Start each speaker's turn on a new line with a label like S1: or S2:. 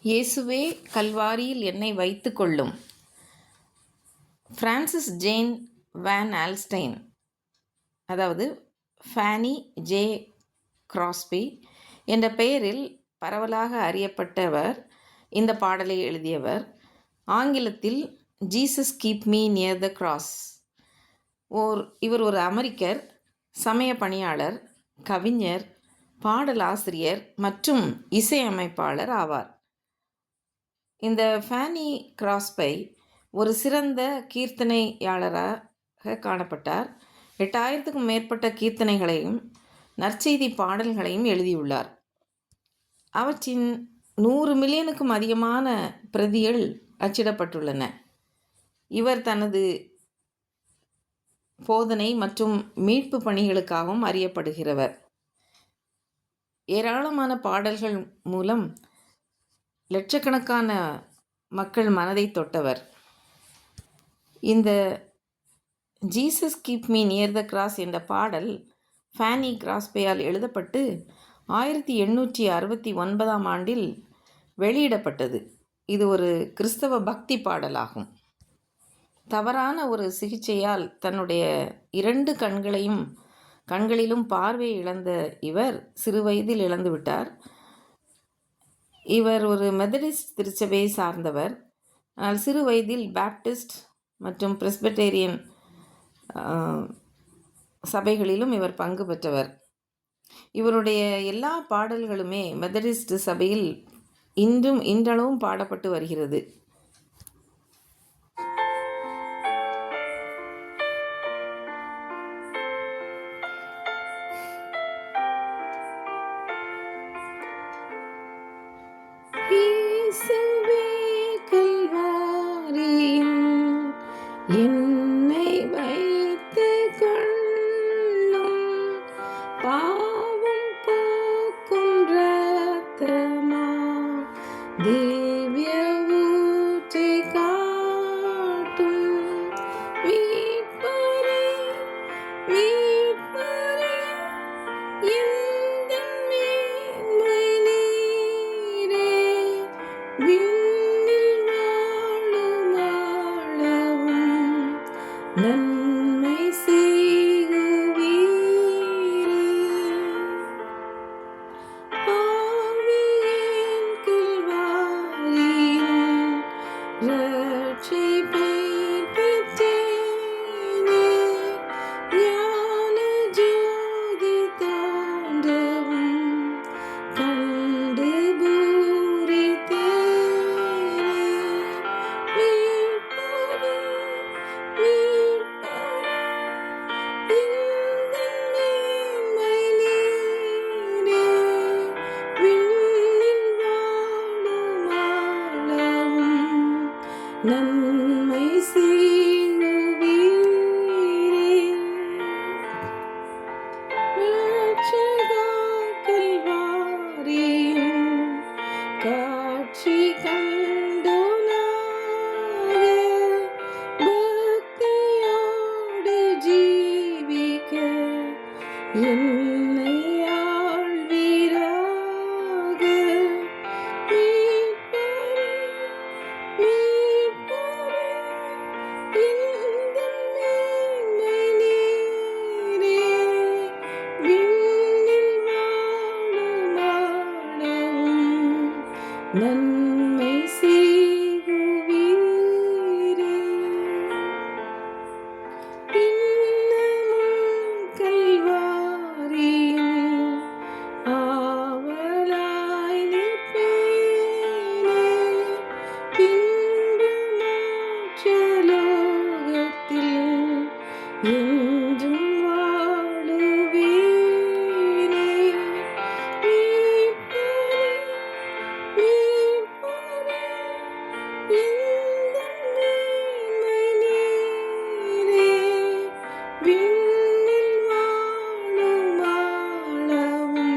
S1: இயேசுவே கல்வாரியில் என்னை வைத்து கொள்ளும். பிரான்சிஸ் ஜேன் வேன் ஆல்ஸ்டைன், அதாவது ஃபேனி ஜே கிராஸ்பி என்ற பெயரில் பரவலாக அறியப்பட்டவர் இந்த பாடலை எழுதியவர். ஆங்கிலத்தில் Jesus keep me near the cross. இவர் ஒரு அமெரிக்கர், சமய பணியாளர், கவிஞர், பாடலாசிரியர் மற்றும் இசையமைப்பாளர் ஆவார். இந்த ஃபேனி கிராஸ்பை ஒரு சிறந்த கீர்த்தனையாளராக காணப்பட்டார். 8000க்கும் மேற்பட்ட கீர்த்தனைகளையும் நற்செய்தி பாடல்களையும் எழுதியுள்ளார். அவற்றின் 100 மில்லியனுக்கும் அதிகமான பிரதிகள் அச்சிடப்பட்டுள்ளன. இவர் தனது போதனை மற்றும் மீட்பு பணிகளுக்காகவும் அறியப்படுகிறவர். ஏராளமான பாடல்கள் மூலம் லட்சக்கணக்கான மக்கள் மனதை தொட்டவர். இந்த Jesus keep me near the cross என்ற பாடல் ஃபேனி கிராஸ்பேயால் எழுதப்பட்டு 1869ஆம் ஆண்டில் வெளியிடப்பட்டது. இது ஒரு கிறிஸ்தவ பக்தி பாடலாகும். தவறான ஒரு சிகிச்சையால் தன்னுடைய 2 கண்களிலும் பார்வை இழந்த இவர் சிறுவயதில் இழந்துவிட்டார். இவர் ஒரு மெத்தடிஸ்ட் திருச்சபையை சார்ந்தவர். ஆனால் சிறு வயதில் பேப்டிஸ்ட் மற்றும் பிரெஸ்பிட்டேரியன் சபைகளிலும் இவர் பங்கு பெற்றவர். இவருடைய எல்லா பாடல்களுமே மெத்தடிஸ்ட் சபையில் இன்றளவும் பாடப்பட்டு வருகிறது. என்னை வைத்து கொள்ளும், பாவம் போக்கும் இரத்தமா, திவ்ய ஊற்றை காட்டும், மீட்பரே மீட்பரே, எந்தன் மேன்மை நீரே, விண்ணில் வாழும் ஆளவும் நன்மை செய்குவீரே. பாவியேன் கல்வாரியில் ரட்சிப்பை பெற்றேனே, ஞான ஜோதி தோன்றவும் கண்டு பூரித்தேனே. மீட்பரே மீட்பரே, எந்தன் மேன்மை நீரே, விண்ணில் வாழும் ஆளவும் நன்மை செய்குவீரே. ரட்சகா கல்வாரியின் காட்சி கண்டோனாக, பக்தியோடு ஜீவிக்க என்னை ஆள்வீராக. மீட்பரே மீட்பரே, எந்தன் மேன்மை நீரே, விண்ணில் வாழும் ஆளவும் நன்மை செய்குவீரே. இன்னமும் கல்வாரியில் ஆவலாய் நிற்பேனே, பின்பு மோட்சலோகத்தில் என்றும் வாழுவேனே. மீட்பரே மீட்பரே, எந்தன் மேன்மை நீரே, விண்ணில் வாழும் ஆளவும்